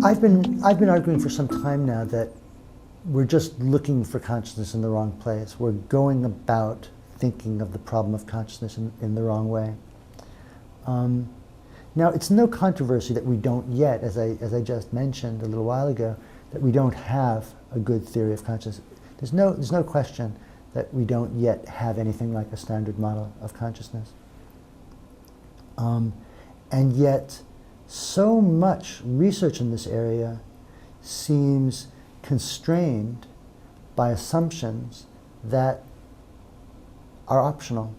I've been arguing for some time now that we're just looking for consciousness in the wrong place. We're going about thinking of the problem of consciousness in the wrong way. Now, it's no controversy that we don't yet, as I just mentioned a little while ago, that we don't have a good theory of consciousness. There's no question that we don't yet have anything like a standard model of consciousness. And yet, so much research in this area seems constrained by assumptions that are optional,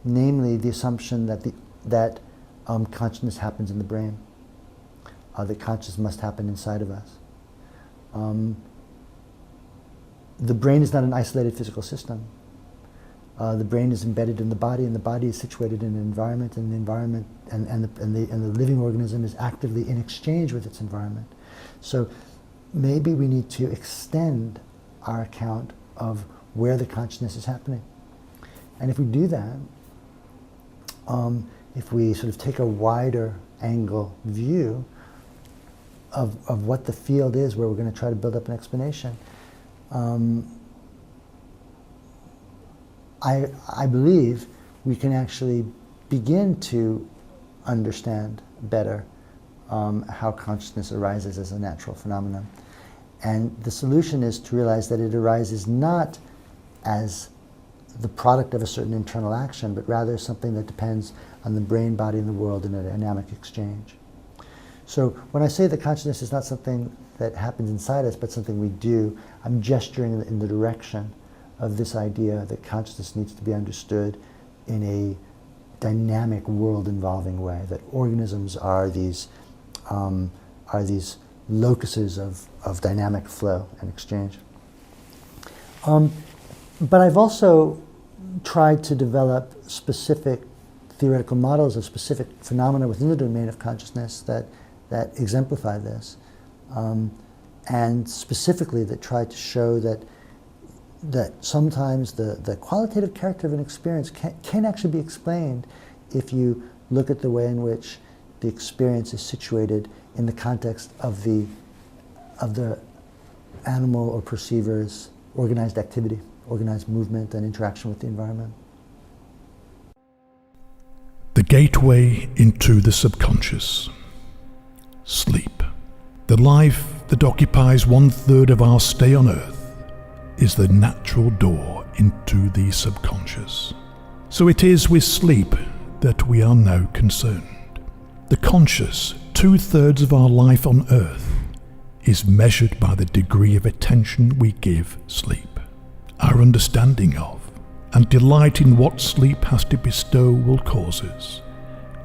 namely the assumption that consciousness happens in the brain, that consciousness must happen inside of us. The brain is not an isolated physical system. The brain is embedded in the body, and the body is situated in an environment, and the environment and the living organism is actively in exchange with its environment. So maybe we need to extend our account of where the consciousness is happening. And if we do that, if we sort of take a wider angle view of what the field is where we're going to try to build up an explanation, I believe we can actually begin to understand better how consciousness arises as a natural phenomenon. And the solution is to realize that it arises not as the product of a certain internal action, but rather something that depends on the brain, body, and the world in a dynamic exchange. So when I say that consciousness is not something that happens inside us, but something we do, I'm gesturing in the direction of this idea that consciousness needs to be understood in a dynamic, world-involving way, that organisms are these locuses of dynamic flow and exchange. But I've also tried to develop specific theoretical models of specific phenomena within the domain of consciousness that exemplify this, and specifically that try to show that sometimes the qualitative character of an experience can actually be explained if you look at the way in which the experience is situated in the context of the animal or perceiver's organized activity, organized movement and interaction with the environment. The gateway into the subconscious. Sleep. The life that occupies 1/3 of our stay on Earth is the natural door into the subconscious. So it is with sleep that we are now concerned. The conscious 2/3 of our life on Earth is measured by the degree of attention we give sleep. Our understanding of and delight in what sleep has to bestow will cause us,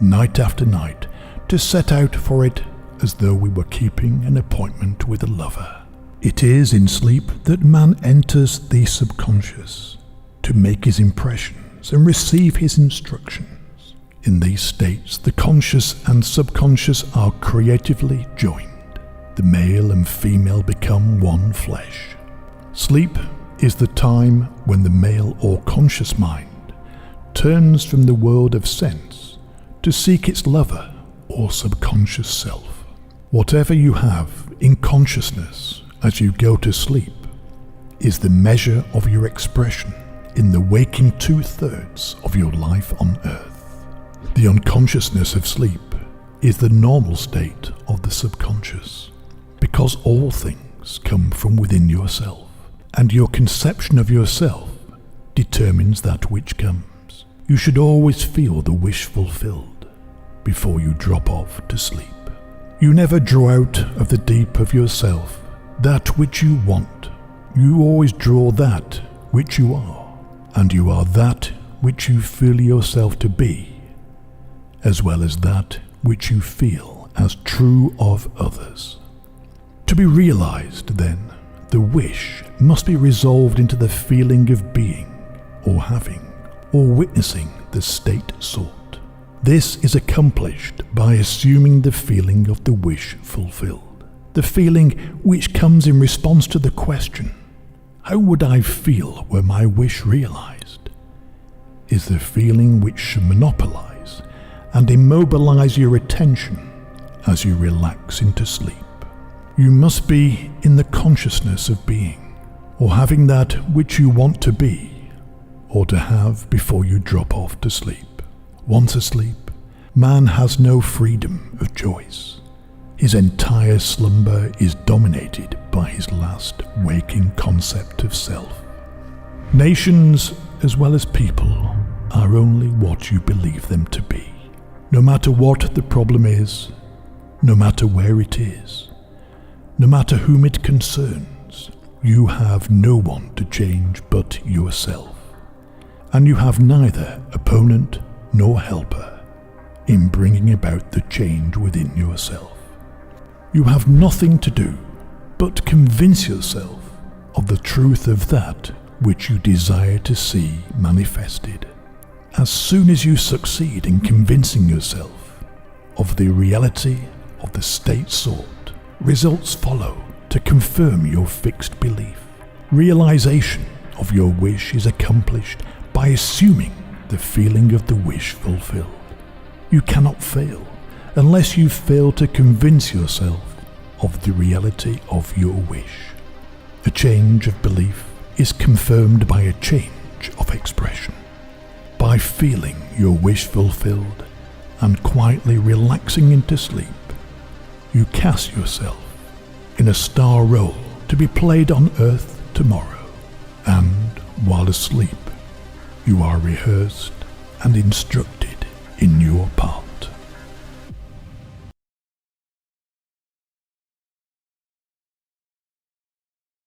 night after night, to set out for it as though we were keeping an appointment with a lover. It is in sleep that man enters the subconscious to make his impressions and receive his instructions. In these states, the conscious and subconscious are creatively joined. The male and female become one flesh. Sleep is the time when the male or conscious mind turns from the world of sense to seek its lover or subconscious self. Whatever you have in consciousness as you go to sleep is the measure of your expression in the waking 2/3 of your life on Earth. The unconsciousness of sleep is the normal state of the subconscious, because all things come from within yourself, and your conception of yourself determines that which comes. You should always feel the wish fulfilled before you drop off to sleep. You never draw out of the deep of yourself that which you want. You always draw that which you are, and you are that which you feel yourself to be, as well as that which you feel as true of others. To be realized, then, the wish must be resolved into the feeling of being, or having, or witnessing the state sought. This is accomplished by assuming the feeling of the wish fulfilled. The feeling which comes in response to the question, how would I feel were my wish realized, is the feeling which should monopolize and immobilize your attention as you relax into sleep. You must be in the consciousness of being, or having that which you want to be, or to have before you drop off to sleep. Once asleep, man has no freedom of choice. His entire slumber is dominated by his last waking concept of self. Nations, as well as people, are only what you believe them to be. No matter what the problem is, no matter where it is, no matter whom it concerns, you have no one to change but yourself. And you have neither opponent nor helper in bringing about the change within yourself. You have nothing to do but convince yourself of the truth of that which you desire to see manifested. As soon as you succeed in convincing yourself of the reality of the state sought, results follow to confirm your fixed belief. Realization of your wish is accomplished by assuming the feeling of the wish fulfilled. You cannot fail unless you fail to convince yourself of the reality of your wish. A change of belief is confirmed by a change of expression. By feeling your wish fulfilled and quietly relaxing into sleep, you cast yourself in a star role to be played on earth tomorrow, and while asleep, you are rehearsed and instructed in your path.